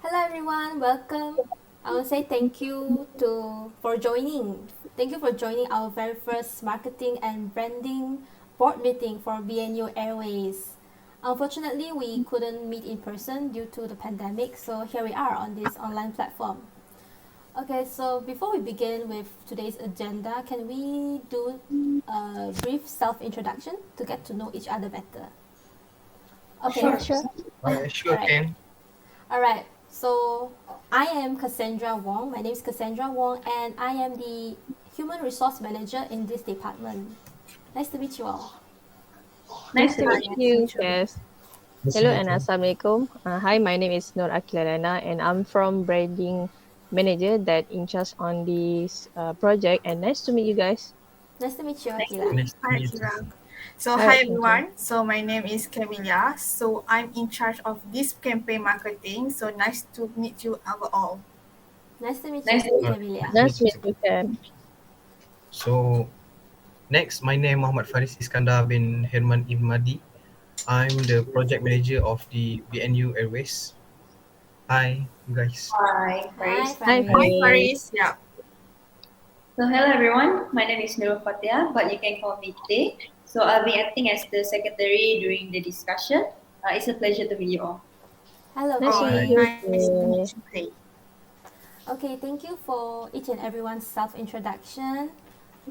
Hello everyone, welcome. I want to say thank you for joining. Thank you for joining our very first marketing and branding board meeting for BNU Airways. Unfortunately, we couldn't meet in person due to the pandemic, so here we are on this online platform. Okay, so before we begin with today's agenda, can we do a brief self-introduction to get to know each other better? Okay. Sure. Sure. All Sure right. can. All right. So I am Cassandra Wong. My name is Cassandra Wong, and I am the Human Resource Manager in this department. Nice to meet you all. Nice to Hi. meet you, Cass. Nice to Hello meet and you. Assalamualaikum. Hi, my name is Aqilah and I'm from branding manager that in charge on this project. And nice to meet you guys. Nice to meet you, Nice to Aqilah. meet Nice to Hi, meet you. Kira. So, All right, hi thank you. everyone. So, my name is Kamilia. So, I'm in charge of this campaign marketing. So, nice to meet you all. Nice to meet you Nice too, to, Kamilia. nice Meet to you meet too. you, Ken. So next, my name Muhammad Faris Iskandar bin Herman Irmadi. I'm the project manager of the BNU Airways. Hi, you guys. Hi, Hi, Faris. Hi, Hi, Faris. Faris. Faris. Yeah. So hello everyone, my name is Nurul, but you can call me Binti. So I'll be acting as the secretary during the discussion. It's a pleasure to meet you all. Hello, Nice to Oh, meet Hi. you, Binti. nice to meet Faye. you. Hey. Okay, thank you for each and everyone's self-introduction.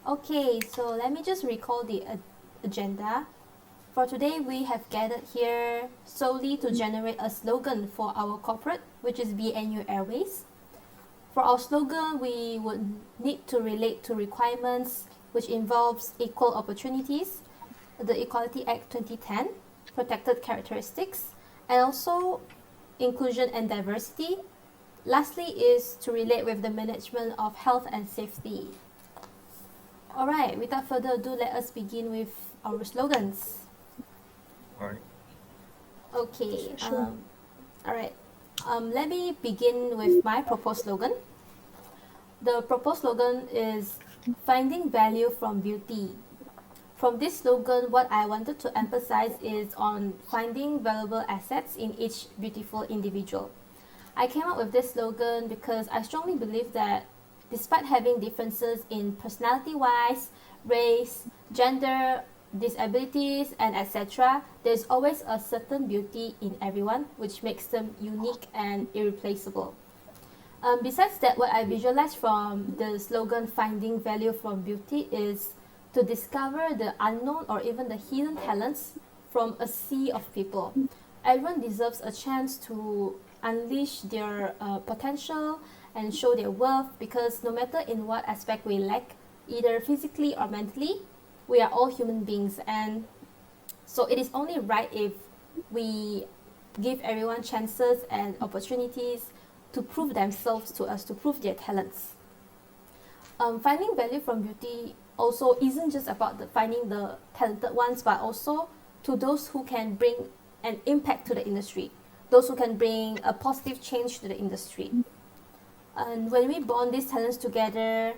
Okay, so let me just recall the agenda. For today, we have gathered here solely to generate a slogan for our corporate, which is BNU Airways. For our slogan, we would need to relate to requirements which involves equal opportunities, the Equality Act 2010, protected characteristics, and also inclusion and diversity. Lastly is to relate with the management of health and safety. Alright, without further ado, let us begin with our slogans. All right. Okay, Sure. alright. Let me begin with my proposed slogan. The proposed slogan is finding value from beauty. From this slogan, what I wanted to emphasize is on finding valuable assets in each beautiful individual. I came up with this slogan because I strongly believe that despite having differences in personality wise, race, gender, disabilities, and etc., there's always a certain beauty in everyone which makes them unique and irreplaceable. Besides that, what I visualize from the slogan finding value from beauty is to discover the unknown or even the hidden talents from a sea of people. Everyone deserves a chance to unleash their potential and show their worth because no matter in what aspect we lack, either physically or mentally, we are all human beings, and so it is only right if we give everyone chances and opportunities to prove themselves to us, to prove their talents. Finding value from beauty also isn't just about finding the talented ones, but also to those who can bring an impact to the industry, those who can bring a positive change to the industry. And when we bond these talents together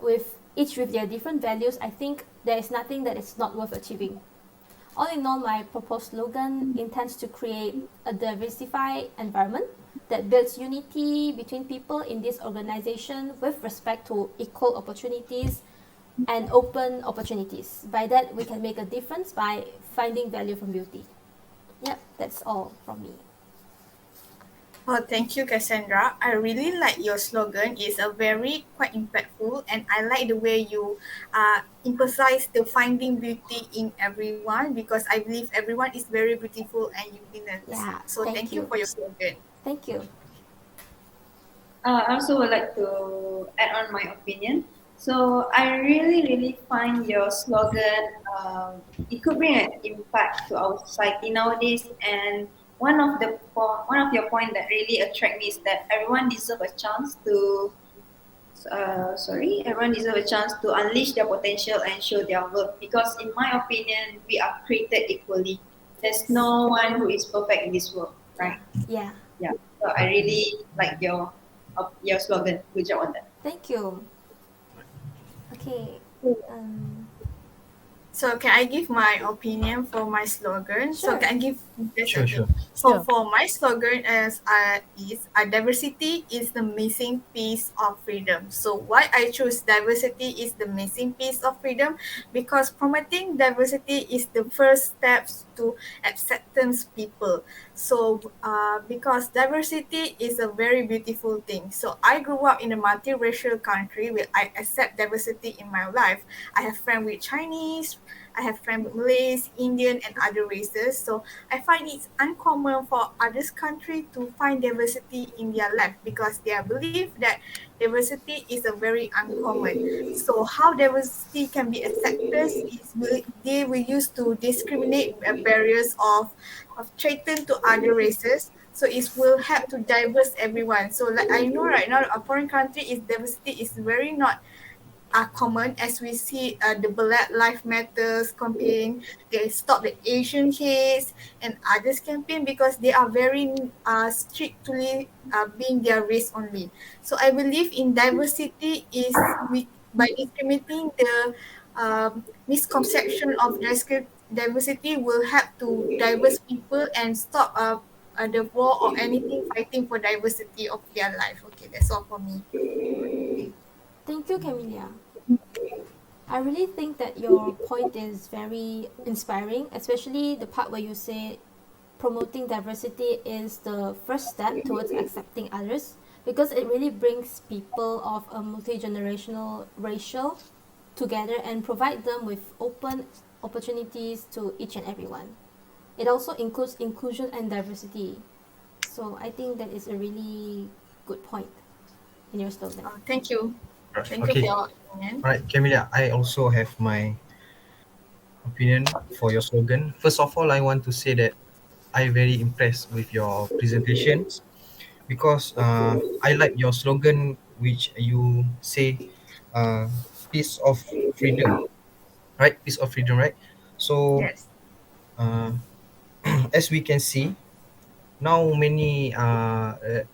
with each with their different values, I think there is nothing that is not worth achieving. All in all, my proposed slogan intends to create a diversified environment that builds unity between people in this organization with respect to equal opportunities and open opportunities. By that, we can make a difference by finding value from beauty. Yep, that's all from me. Oh, thank you, Cassandra. I really like your slogan. It's a very quite impactful, and I like the way you emphasize the finding beauty in everyone because I believe everyone is very beautiful and unique. Yeah, So, thank thank you you. for your slogan. Thank you. I also would like to add on my opinion. So I really find your slogan, it could bring an impact to our society nowadays. And one of your point that really attract me is that everyone deserve a chance to everyone deserve a chance to unleash their potential and show their worth. Because in my opinion, we are created equally. There's no one who is perfect in this world, Yeah, right? yeah. Yeah. So I really like your slogan. Good job on that. Thank you. Okay. Um, So can I give my opinion for my slogan? So Sure. can I give just Sure, okay. sure. So Sure. for my slogan is diversity is the missing piece of freedom. So why I choose diversity is the missing piece of freedom because promoting diversity is the first steps to acceptance people. So because diversity is a very beautiful thing. So I grew up in a multiracial country where I accept diversity in my life. I have friends with Chinese, I have friends with Malays, Indian, and other races. So I find it's uncommon for others country to find diversity in their life because they believe that diversity is a very uncommon. So how diversity can be accepted is they will use to discriminate barriers of threaten to other races. So it will help to diverse everyone. So like I know right now a foreign country is diversity is very not are common as we see the Black Lives Matters campaign, they stop the Asian hate and others campaign because they are very strictly being their race only. So I believe in diversity is by discriminating the misconception of diversity will help to diverse people and stop the war or anything fighting for diversity of their life. Okay, that's all for me. Thank you, Kamilia. I really think that your point is very inspiring, especially the part where you say promoting diversity is the first step towards accepting others, because it really brings people of a multi-generational racial together and provide them with open opportunities to each and everyone. It also includes inclusion and diversity. So I think that is a really good point in your slogan. Thank you. Right. Thank you for Okay. your opinion. Right, Camilia, I also have my opinion for your slogan. First of all, I want to say that I very impressed with your presentations because I like your slogan, which you say, uh, "Piece of freedom," right? Piece of freedom, right? So, Yes. uh, as we can see now, many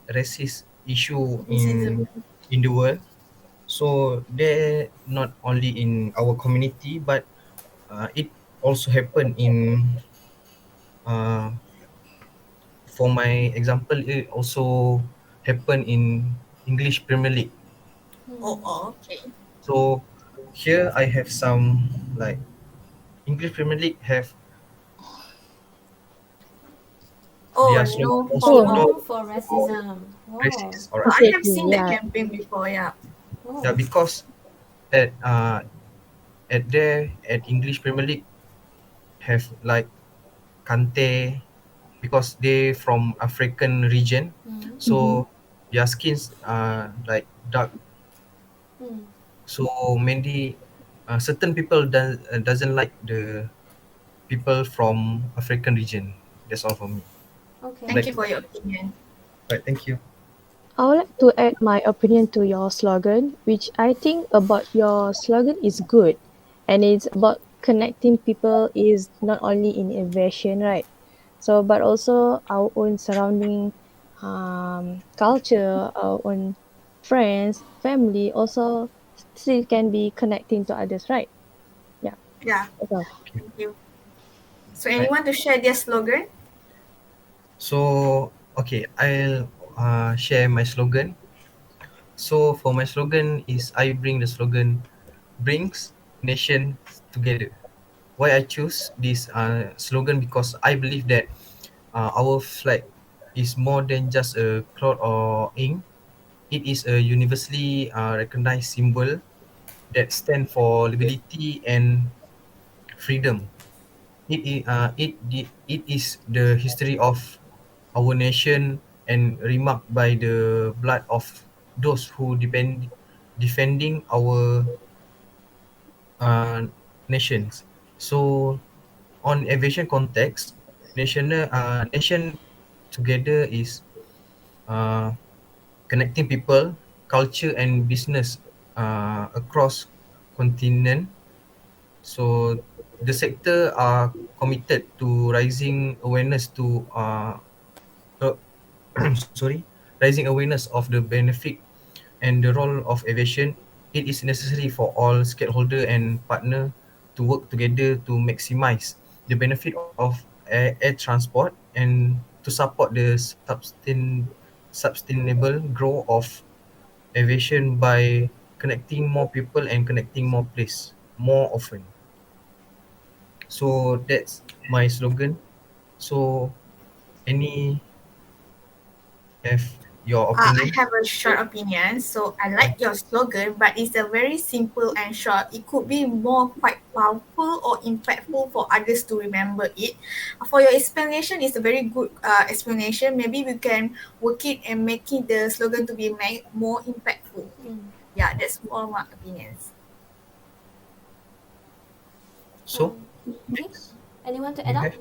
racist issue Racism. in the world. So they not only in our community, but it also happen in uh, for my example, it also happen in English Premier League. Oh, Hmm. oh, okay. So here I have some like English Premier League have Oh, their slogan no also Oh, not No homo. for racism. Wow. racist. All right. I have exactly. seen that Yeah. campaign before, yeah. Yeah, Wow. because at uh at there at English Premier League have like Kante because they from African region, Hmm. Mm-hmm. so their skins are like dark. Hmm. So mainly, certain people doesn't like the people from African region. That's all for me. Okay. Thank Like, you for your opinion. right, thank you. I would like to add my opinion to your slogan, which I think about your slogan is good, and it's about connecting people is not only in aviation, right? So, but also our own surrounding, culture, our own friends, family, also still can be connecting to others, right? Yeah, Yeah, that's all. Okay. thank you. So Right. anyone to share their slogan? So, okay, I'll share my slogan. So, for my slogan is I bring the slogan brings nation together. Why I choose this slogan because I believe that our flag is more than just a cloth or ink. It is a universally recognized symbol that stand for liberty and freedom. It is the history of our nation and remarked by the blood of those who defending our uh, nations. So on aviation context, nation together is uh, connecting people, culture and business across continent. So the sector are committed to raising awareness to uh, sorry, raising awareness of the benefit and the role of aviation. It is necessary for all stakeholder and partner to work together to maximize the benefit of air transport and to support the sustainable growth of aviation by connecting more people and connecting more place more often. So that's my slogan. So any have your I opinion? have a short opinion. So I like your slogan, but it's a very simple and short. It could be more quite powerful or impactful for others to remember it. For your explanation, it's a very good explanation. Maybe we can work it and make it the slogan to be more impactful. Yeah, that's all my opinions. So Okay. next Anyone to add you on? have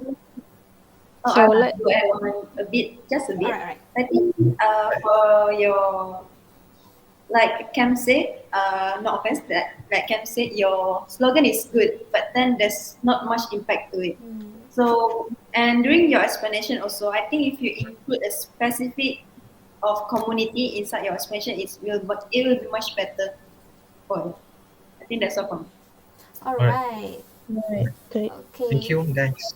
Oh, So I want let to add on a bit, just a bit. Alright. I think for your, like Cam said, no offense, that like Cam said, your slogan is good, but then there's not much impact to it. So, and during your explanation also, I think if you include a specific of community inside your explanation, it will be much better for you. I think that's all from me. alright. Alright. right, great. Thank Okay. you guys.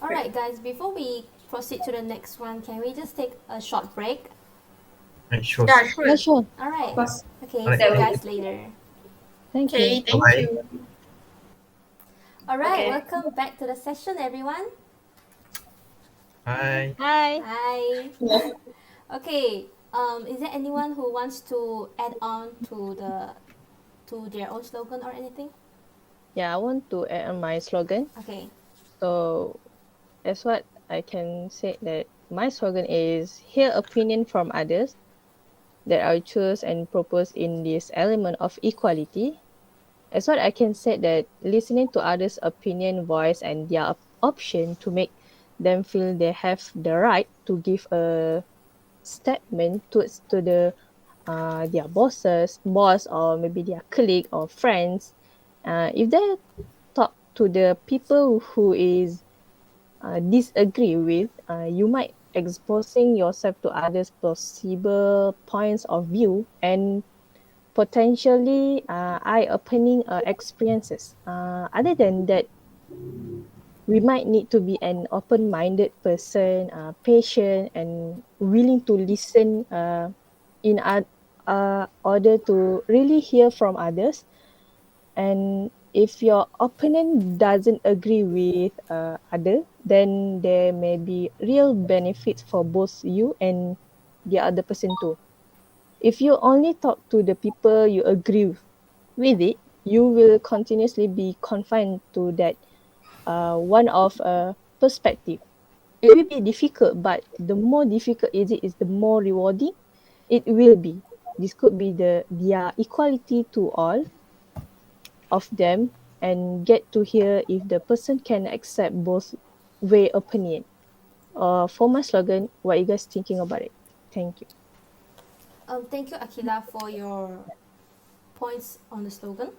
Alright, guys, before we proceed to the next one, can we just take a short break? Right, sure. Yeah, Yeah, sure. sure. Alright. Of course. Okay, Alright, see you thank guys you. later. Thank Okay, you. thank Bye. you. Alright, Okay. welcome back to the session, everyone. Bye. Hi. Hi. Yeah. Okay. Is there anyone who wants to add on to their own slogan or anything? Yeah, I want to add on my slogan. Okay. So as what I can say that my slogan is hear opinion from others that I choose and propose in this element of equality. As what I can say that listening to others' opinion, voice, and their option to make them feel they have the right to give a statement to the their boss, or maybe their colleague or friends. If they talk to the people who is disagree with, you might exposing yourself to others' possible points of view and potentially eye-opening experiences. Other than that, we might need to be an open-minded person, patient, and willing to listen in order to really hear from others. And if your opponent doesn't agree with other, then there may be real benefits for both you and the other person too. If you only talk to the people you agree with it, you will continuously be confined to that one of a perspective. It will be difficult, but the more difficult it is the more rewarding it will be. This could be their equality to all of them and get to hear if the person can accept both way opinion. For my slogan, what you guys thinking about it? Thank you. Thank you, Aqilah, for your points on the slogan.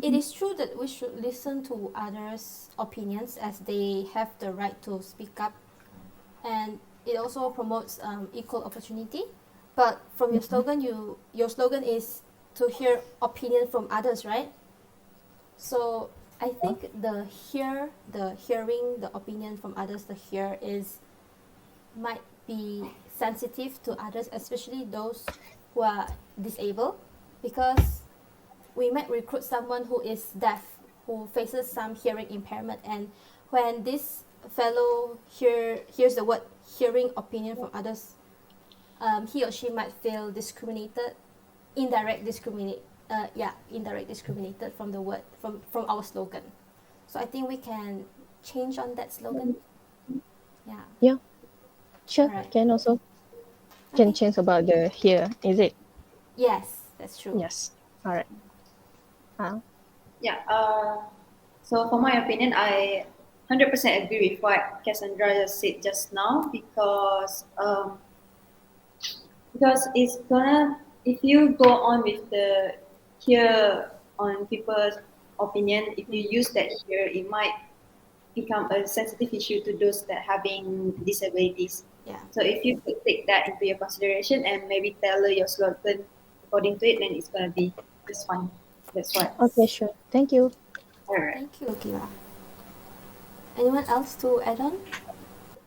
It is true that we should listen to others' opinions as they have the right to speak up, and it also promotes equal opportunity. But from your slogan, your slogan is to hear opinion from others, right? So I think the hearing the opinion from others, the hear is might be sensitive to others, especially those who are disabled, because we might recruit someone who is deaf, who faces some hearing impairment, and when this fellow hears the word hearing opinion from others, he or she might feel discriminated, indirect discriminated from the word from our slogan. So I think we can change on that slogan. Yeah. Yeah, sure. Alright. Can also can Okay. change about the here, is it? Yes, that's true. Yes. All right. Yeah. So for my opinion, I 100% agree with what Cassandra just said just now, because it's gonna, if you go on with the hear on people's opinion, if you use that here, it might become a sensitive issue to those that having disabilities. Yeah. So if you could take that into your consideration and maybe tailor your slogan according to it, then it's gonna be just fine. That's what. Okay, sure. Thank you. Alright. Thank you, Aqilah. Anyone else to add on?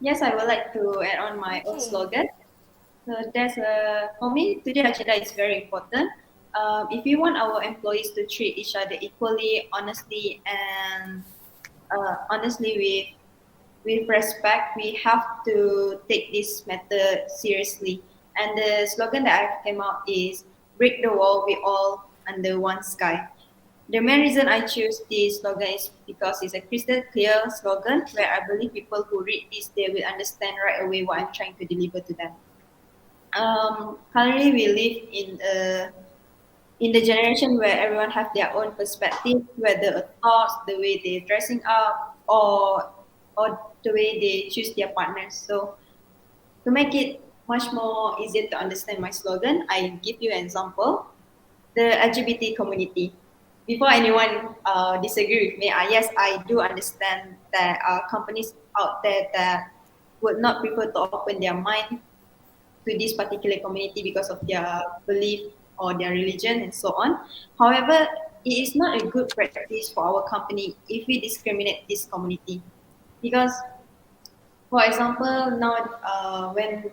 Yes, I would like to add on my own Okay. slogan. So for me, today agenda is very important. If we want our employees to treat each other equally, honestly with respect, we have to take this matter seriously. And the slogan that I came out is "Break the wall, we all under one sky." The main reason I choose this slogan is because it's a crystal clear slogan where I believe people who read this they will understand right away what I'm trying to deliver to them. Currently, we live in the generation where everyone have their own perspective, whether a thoughts, the way they're dressing up, or the way they choose their partners. So to make it much more easier to understand my slogan, I give you an example. The LGBT community. Before anyone disagree with me, yes, I do understand that companies out there that would not prefer to open their mind to this particular community because of their belief or their religion and so on. However, it is not a good practice for our company if we discriminate this community. Because, for example, now when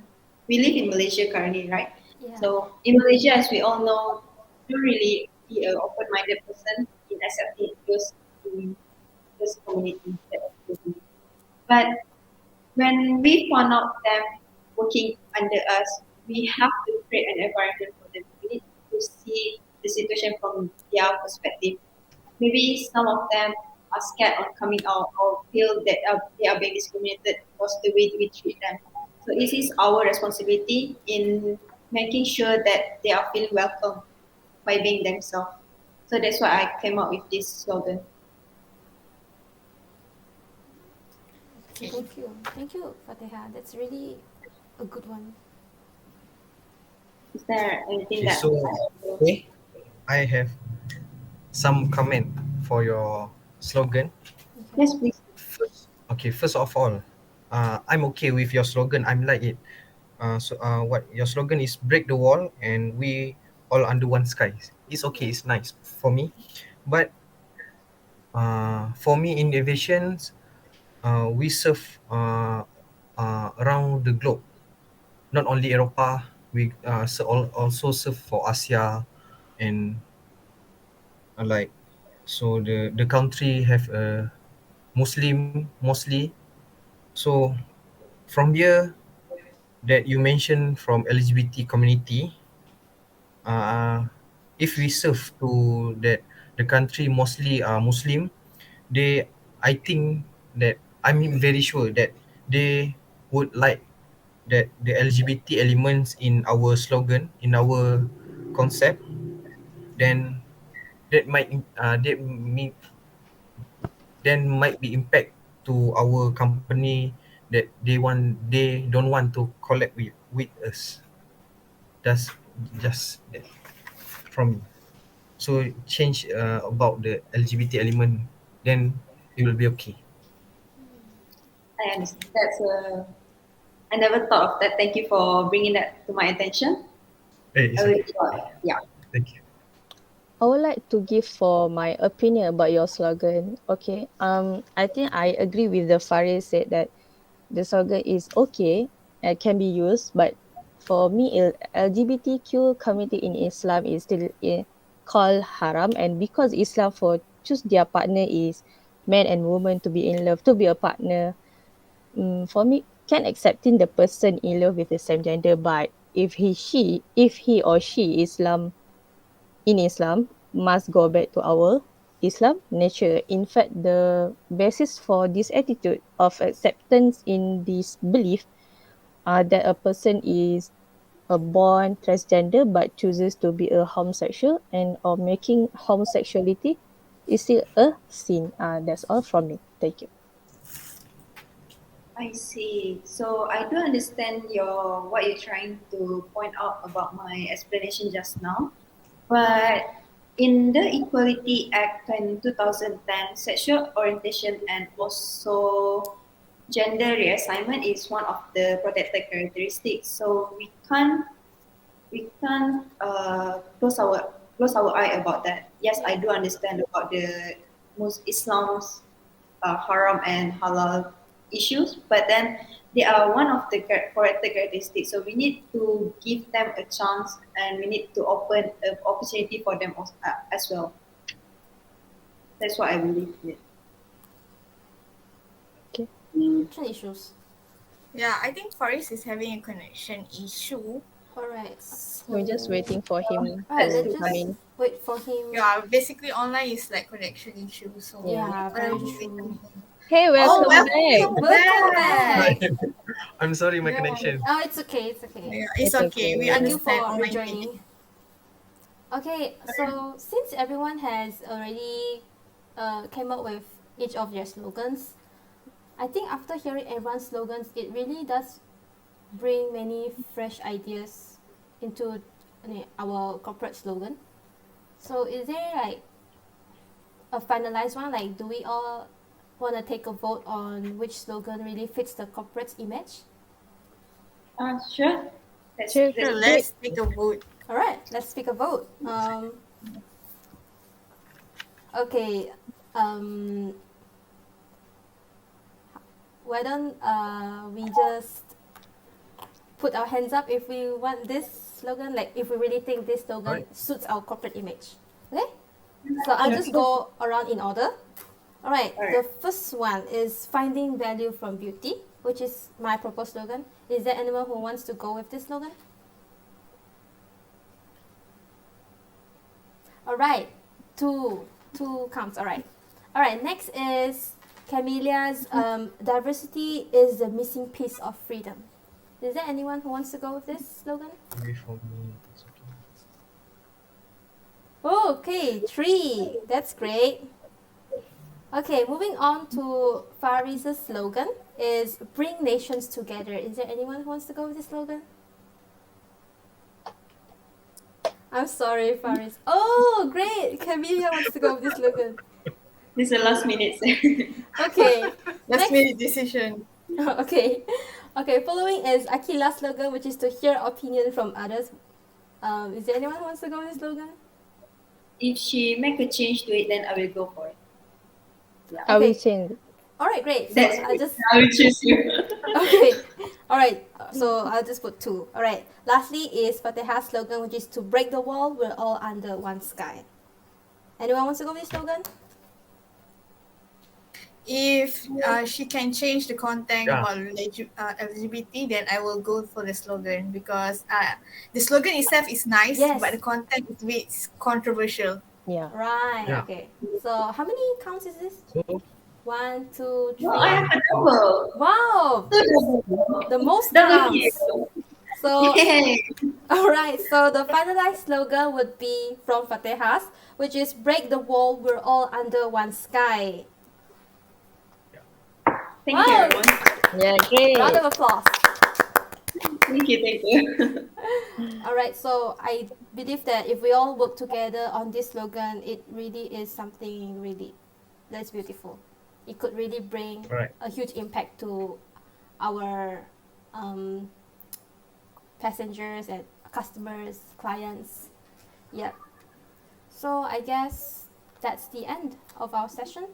we live in Malaysia currently, right? Yeah. So in Malaysia, as we all know, don't really be an open-minded person in accepting those communities. But when we found out them working under us, we have to create an environment for them. We need to see the situation from their perspective. Maybe some of them are scared on coming out or feel that they are being discriminated because the way we treat them. So it is our responsibility in making sure that they are feeling welcome by being themselves. So that's why I came up with this slogan. Okay. Thank you. Thank you, Fatehah. That's really a good one. Is there anything Okay, that so okay, I have some comment for your slogan. Okay. yes, please. First of all, I'm okay with your slogan. I'm like it. What your slogan is: break the wall, and we all under one sky. It's okay. Yeah. It's nice for me, but for me, in aviations, we serve around the globe, not only Europa. We also serve for Asia, and like so the country have a Muslim mostly. So from here that you mentioned from LGBT community, uh, if we serve to that the country mostly Muslim, they I think that I'm very sure that they would like that the LGBT elements in our slogan, in our concept, then that then might be impact to our company that they don't want to collab with us. That's just that from me. So change about the LGBT element, then it will be okay. I understand. I never thought of that. Thank you for bringing that to my attention. I It's will, okay. yeah. Thank you. I would like to give for my opinion about your slogan. Okay. I think I agree with the Faris said that the slogan is okay and can be used, but for me, LGBTQ community in Islam is still called haram, and because Islam for choose their partner is man and woman to be in love, to be a partner. For me, can accepting the person in love with the same gender, but if he or she in Islam must go back to our Islam nature. In fact, the basis for this attitude of acceptance in this belief that a person is a born transgender but chooses to be a homosexual and or making homosexuality is still a sin. That's all from me. Thank you. I see. So I do understand what you're trying to point out about my explanation just now. But in the Equality Act in 2010, sexual orientation and also gender reassignment is one of the protected characteristics. So we can't close our close our eye about that. Yes, I do understand about the Islam's haram and halal issues, but then they are one of the characteristics. So we need to give them a chance, and we need to open an opportunity for them as well. That's what I believe. Connection issues. Yeah, I think Faris is having a connection issue. Alright. We're just waiting for him Alright, to let's come in. just wait for him. Yeah, basically online is like connection issue. So Yeah, very we'll wait true. for him. Hey, welcome back. Welcome back. I'm sorry, my Yeah. connection. Oh, it's okay. It's okay. Yeah, it's It's okay. okay. We Thank you understand. for online rejoining. Okay, so since everyone has already came up with each of their slogans, I think after hearing everyone's slogans, it really does bring many fresh ideas into our corporate slogan. So is there like a finalized one? Like, do we all want to take a vote on which slogan really fits the corporate image? Sure. Sure. So let's take a vote. All right, let's pick a vote. Okay. Why don't we just put our hands up if we want this slogan, like if we really think this slogan Right. suits our corporate image. Okay? So I'll just go around in order. All right. The first one is finding value from beauty, which is my proposed slogan. Is there anyone who wants to go with this slogan? All right. Two counts. All right. All right. Next is Kamilia's diversity is the missing piece of freedom. Is there anyone who wants to go with this slogan? Maybe for me, it's okay. Oh, okay, 3. That's great. Okay, moving on to Fariz's slogan is bring nations together. Is there anyone who wants to go with this slogan? I'm sorry, Fariz. Oh, great! Kamilia wants to go with this slogan. This is the last minute. Okay. Let's make a decision. Okay. Okay, following is Aqilah's slogan, which is to hear opinion from others. Is there anyone who wants to go with this slogan? If she make a change to it, then I will go for it. I will Okay. change. All right, great. So That's I'll just I will choose you. okay. All right. So I'll just put 2. All right. Lastly is Fatehah's slogan, which is to break the wall. We're all under one sky. Anyone wants to go with this slogan? If she can change the content Yeah. about LGBT, then I will go for the slogan because the slogan itself is nice, Yes. but the content is a bit controversial. Yeah. Right. Yeah. Okay. So how many counts is this? So 1, 2, 3. No, I have a double. Wow. The most Double counts. kill. So Yay. all right. So the finalized slogan would be from Fatehah's, which is break the wall. We're all under one sky. Thank you, Wow. everyone. Yeah, great. Round of applause. Thank you. All right, so I believe that if we all work together on this slogan, it really is something really that's beautiful. It could really bring Right. a huge impact to our passengers and customers, clients. Yep. So I guess that's the end of our session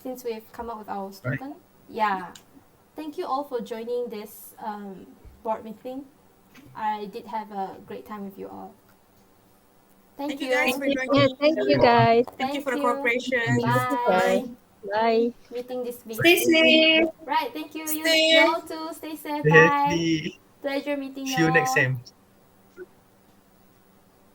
since we've come up with our slogan. Yeah. Thank you all for joining this board meeting. I did have a great time with you all. Thank you guys for joining. Yeah, thank you guys. Thank you for the cooperation. Bye. Bye. Meeting dismissed. Stay safe. Right, thank you. You Stay. all too. Stay safe. stay Bye. healthy. Pleasure meeting See you next y'all. time.